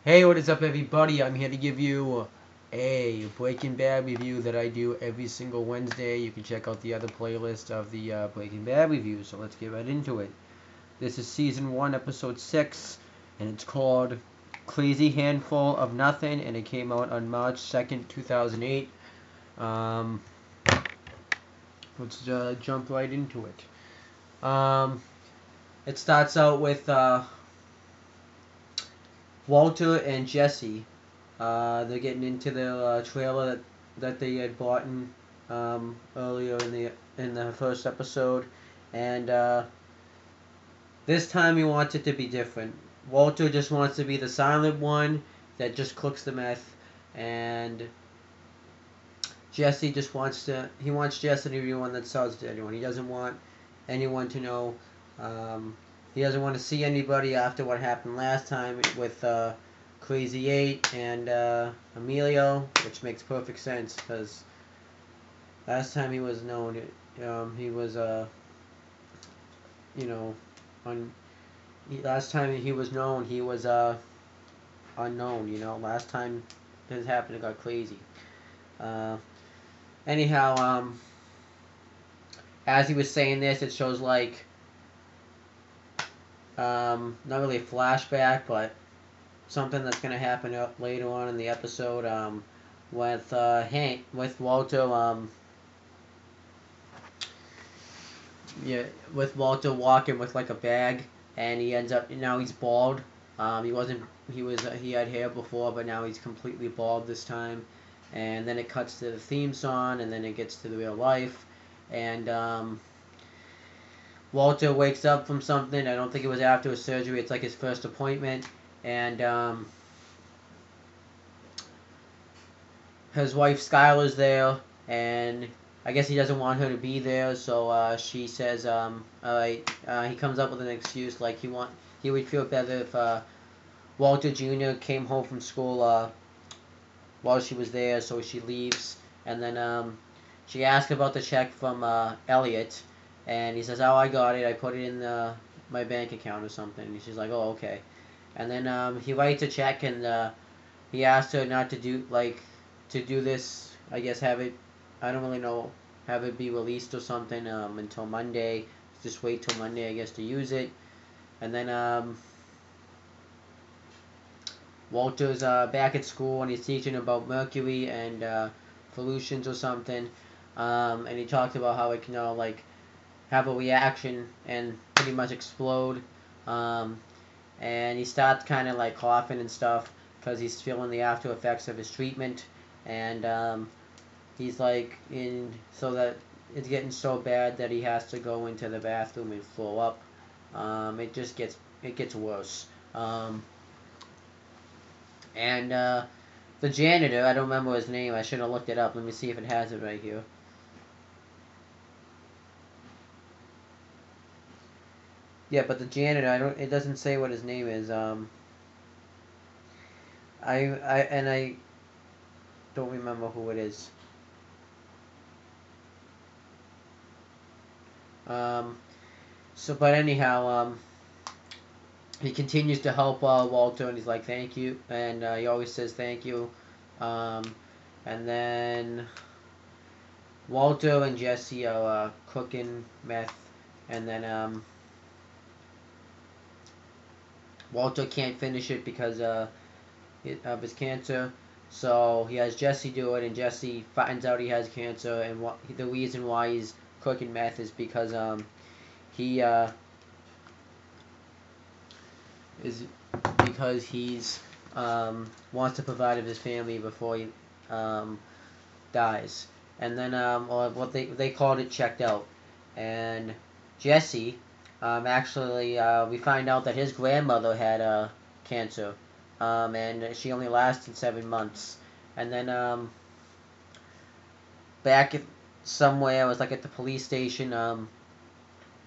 Hey, what is up, everybody? I'm here to give you a Breaking Bad review that I do every single Wednesday. You can check out the other playlist of the Breaking Bad reviews. So let's get right into it. This is season 1, episode 6, and it's called Crazy Handful of Nothing, and it came out on March 2nd, 2008. Um, let's jump right into it. It starts out with Walter and Jesse. They're getting into the trailer that they had bought earlier in the first episode, and this time he wants it to be different. Walter just wants to be the silent one that just cooks the meth, and Jesse just wants Jesse to be the one that sells it to anyone. He doesn't want anyone to know. Um, he doesn't want to see anybody after what happened last time with Crazy 8 and Emilio, which makes perfect sense because last time he was known, he was you know, on. Last time he was known, he was unknown. Last time this happened, it got crazy. Uh, anyhow, as he was saying this, it shows like not really a flashback, but something that's gonna happen later on in the episode. With Walter, yeah, with Walter walking with like a bag, and he ends up now he's bald. He wasn't. He had hair before, but now he's completely bald this time. And then it cuts to the theme song, and then it gets to the real life, and Walter wakes up from something. I don't think it was after his surgery. It's like his first appointment, and his wife Skylar's there, and I guess he doesn't want her to be there. So she says, "All right." He comes up with an excuse like he would feel better if Walter Jr. came home from school while she was there. So she leaves, and then she asks about the check from Elliot, and he says, "Oh, I got it. I put it in my bank account or something." And she's like, "Oh, okay." And then he writes a check, and he asked her not to do this. I guess have it. I don't really know. Have it be released or something until Monday. Just wait till Monday, I guess, to use it. And then Walter's back at school and he's teaching about mercury and pollutions or something. And he talked about how it can have a reaction and pretty much explode. Um, and he starts kind of like coughing and stuff because he's feeling the after effects of his treatment. And he's like so that it's getting so bad that he has to go into the bathroom and throw up. It gets worse. And the janitor, I don't remember his name. I should have looked it up. Let me see if it has it right here. Yeah, but the janitor, I don't. It doesn't say what his name is. I don't remember who it is. Um, but anyhow, he continues to help Walter, and he's like, "Thank you," and he always says thank you. Um, and then Walter and Jesse are cooking meth, and then Walter can't finish it because of his cancer. So he has Jesse do it, and Jesse finds out he has cancer, and the reason why he's cooking meth is because he is because he's wants to provide for his family before he um, dies. And then or what they called it checked out, and Jesse actually we find out that his grandmother had cancer, and she only lasted 7 months. And then back at somewhere, it was like at the police station.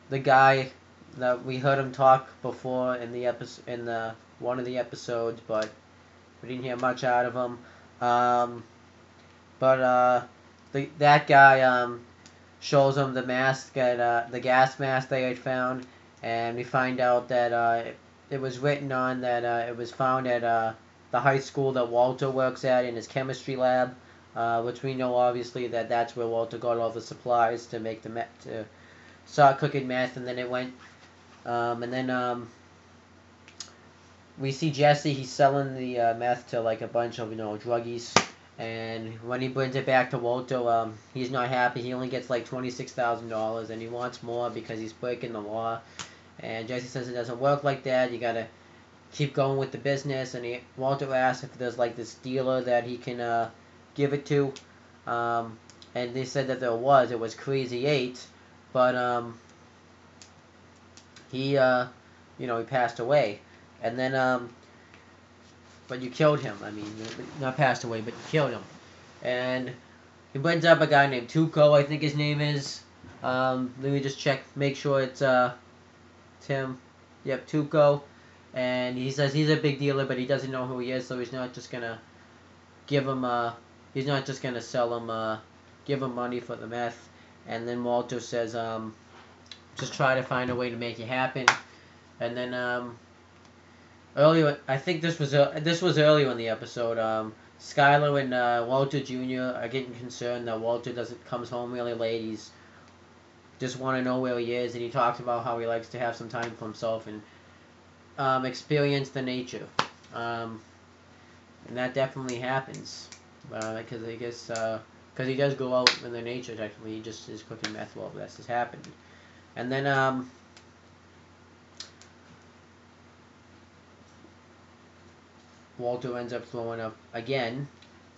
The guy that we heard him talk before in the episode in the one of the episodes, but we didn't hear much out of him. Um, but that guy shows him the mask the gas mask they had found, and we find out that it was written on that it was found at the high school that Walter works at in his chemistry lab, which we know obviously that that's where Walter got all the supplies to make the meth, to start cooking meth, and then it went, and then we see Jesse. He's selling the meth to like a bunch of druggies, and when he brings it back to Walter, he's not happy. He only gets like $26,000, and he wants more because he's breaking the law. And Jesse says it doesn't work like that. You gotta keep going with the business. And Walter asks if there's like this dealer that he can give it to. And they said that there was. It was Crazy 8, but he he passed away. And then but you killed him. I mean, not passed away, but you killed him. And he brings up a guy named Tuco, I think his name is. Let me just check, make sure it's Tim. Yep, Tuco. And he says he's a big dealer, but he doesn't know who he is, so he's not just gonna give him he's not just gonna sell him give him money for the meth. And then Walter says just try to find a way to make it happen. And then earlier, I think this was earlier in the episode. Skylar and Walter Jr. are getting concerned that Walter comes home really late. He's just want to know where he is, and he talks about how he likes to have some time for himself and experience the nature. And that definitely happens, because I guess because he does go out in the nature. Technically, he just is cooking meth while this is happening. And then Walter ends up throwing up again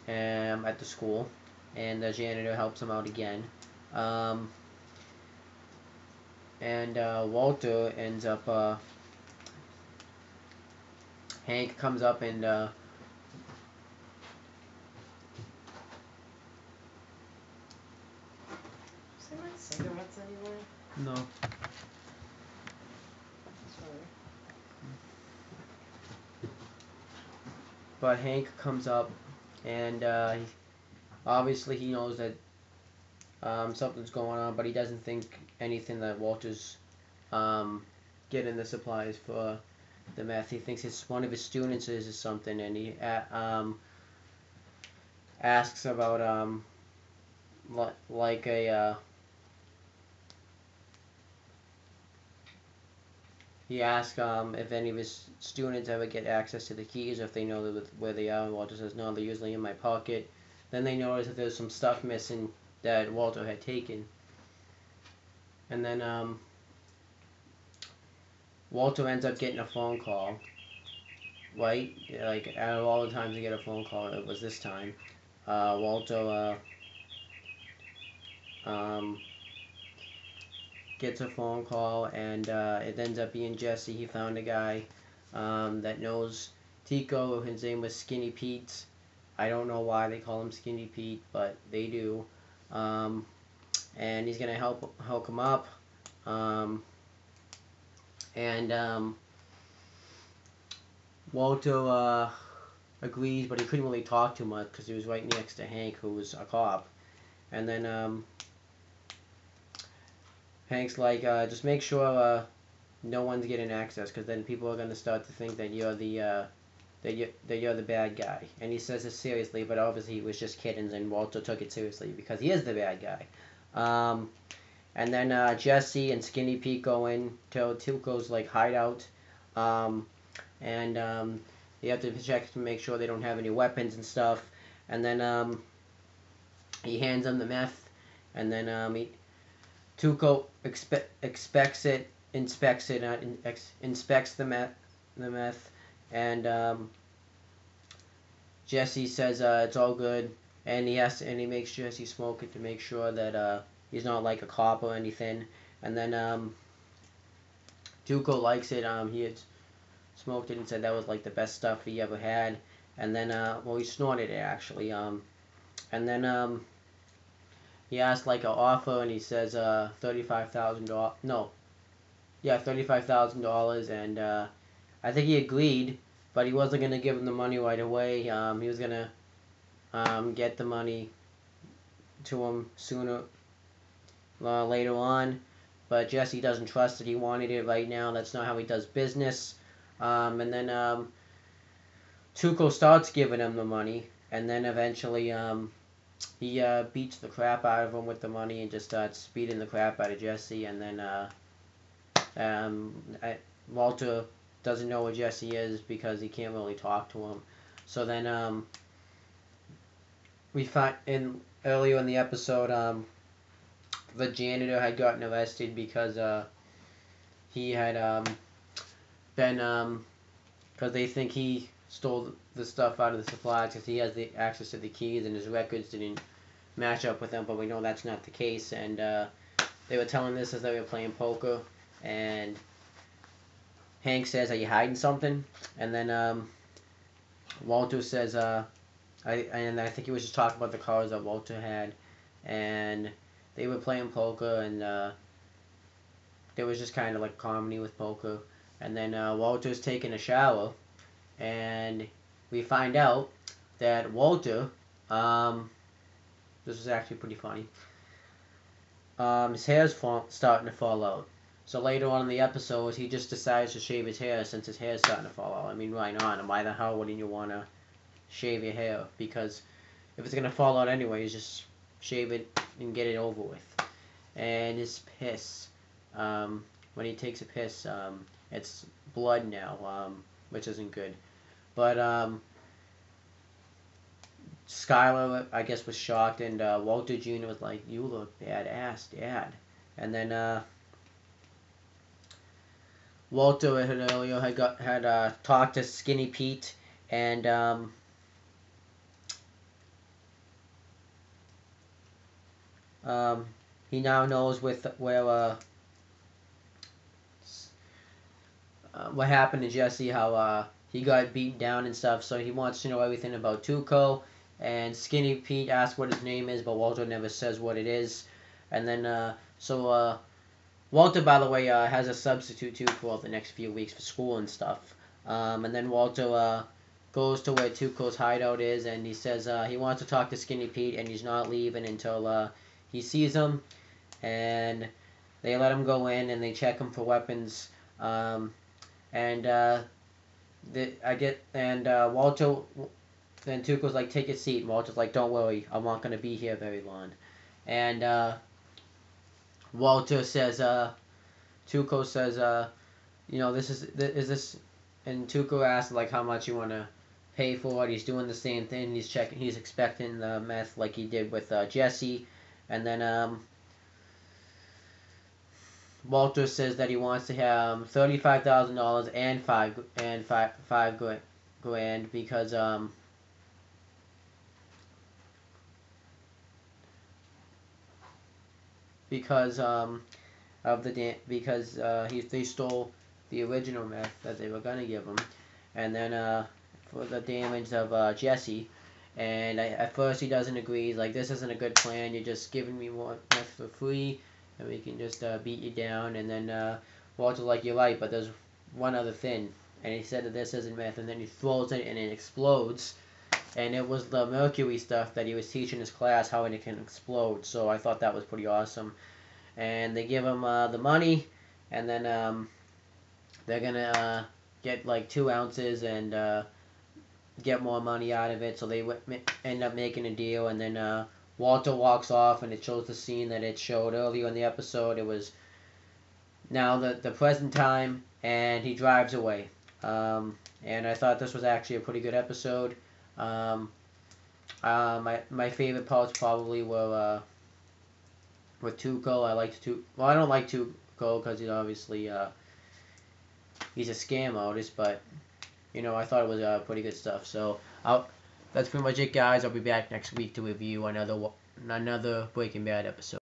at the school, and the janitor helps him out again. And Walter ends up. Hank comes up and Is there like cigarettes anywhere? no. Sorry. But Hank comes up, and obviously he knows that something's going on, but he doesn't think anything that Walter's getting the supplies for the meth. He thinks one of his students is something, and he asks about like a he asks if any of his students ever get access to the keys, or if they know where they are. And Walter says no, they're usually in my pocket. Then they notice that there's some stuff missing that Walter had taken. And then Walter ends up getting a phone call. Right? Like, out of all the times to get a phone call, it was this time. Walter gets a phone call, and it ends up being Jesse. He found a guy that knows Tico. His name was Skinny Pete. I don't know why they call him Skinny Pete, but they do. And he's gonna help him up. And Walter agrees, but he couldn't really talk too much because he was right next to Hank, who was a cop. And then Hank's like, just make sure no one's getting access, because then people are gonna start to think that you're the bad guy. And he says it seriously, but obviously he was just kidding, and Walter took it seriously because he is the bad guy. And then Jesse and Skinny Pete go in to Tuco's like hideout, and you have to check to make sure they don't have any weapons and stuff. And then he hands them the meth, and then Tuco inspects the meth, and Jesse says it's all good, and he makes Jesse smoke it to make sure that he's not like a cop or anything. And then Tuco likes it. He had smoked it and said that was like the best stuff he ever had. And then he snorted it actually. And then he asked like an offer, and he says $35,000. No, yeah, $35,000, and I think he agreed, but he wasn't gonna give him the money right away. He was gonna get the money to him sooner, later on. But Jesse doesn't trust it. He wanted it right now. That's not how he does business. And then Tuco starts giving him the money, and then eventually he beats the crap out of him with the money and just starts beating the crap out of Jesse, and then Walter doesn't know where Jesse is because he can't really talk to him. So then we find earlier in the episode the janitor had gotten arrested because he had been because they think he stole the stuff out of the supplies because he has the access to the keys and his records didn't match up with them, but we know that's not the case. And they were telling this as they were playing poker, and Hank says, "Are you hiding something?" And then Walter says, I think he was just talking about the cars that Walter had, and they were playing poker, and there was just kind of like comedy with poker. And then Walter's taking a shower, and we find out that Walter, this was actually pretty funny. His hair's starting to fall out. So later on in the episode, he just decides to shave his hair since his hair's starting to fall out. I mean, why not? And why the hell wouldn't you want to shave your hair? Because if it's going to fall out anyways, just shave it and get it over with. And his piss, when he takes a piss, it's blood now, which isn't good. But Skylar, I guess, was shocked, and Walter Jr. was like, "You look badass, Dad." And then Walter had earlier had talked to Skinny Pete, and he now knows where what happened to Jesse, how he got beaten down and stuff. So he wants to know everything about Tuco. And Skinny Pete asks what his name is, but Walter never says what it is. And then Walter, by the way, has a substitute too for the next few weeks for school and stuff. And then Walter goes to where Tuco's hideout is, and he says he wants to talk to Skinny Pete, and he's not leaving until he sees him. And they let him go in, and they check him for weapons. Walter, then Tuco's like, "Take a seat." And Walter's like, "Don't worry, I'm not gonna be here very long." And Walter says, Tuco says, this, and Tuco asks like how much you want to pay for it. He's doing the same thing. He's expecting the meth like he did with Jesse, and then Walter says that he wants to have $35,000 and five grand because they stole the original meth that they were gonna give him, and then for the damage of Jesse. And at first he doesn't agree. He's like, "This isn't a good plan. You're just giving me more meth for free, and we can just beat you down." And then Walter's like, "You're right, but there's one other thing." And he said that this isn't meth, and then he throws it and it explodes. And it was the mercury stuff that he was teaching his class how it can explode. So I thought that was pretty awesome. And they give him the money, and then they're gonna get like 2 ounces and get more money out of it. So they end up making a deal, and then Walter walks off, and it shows the scene that it showed earlier in the episode. It was now the present time, and he drives away. And I thought this was actually a pretty good episode. My favorite parts probably were with Tuco. I don't like Tuco because he's obviously he's a scam artist, but I thought it was pretty good stuff. So that's pretty much it, guys. I'll be back next week to review another Breaking Bad episode.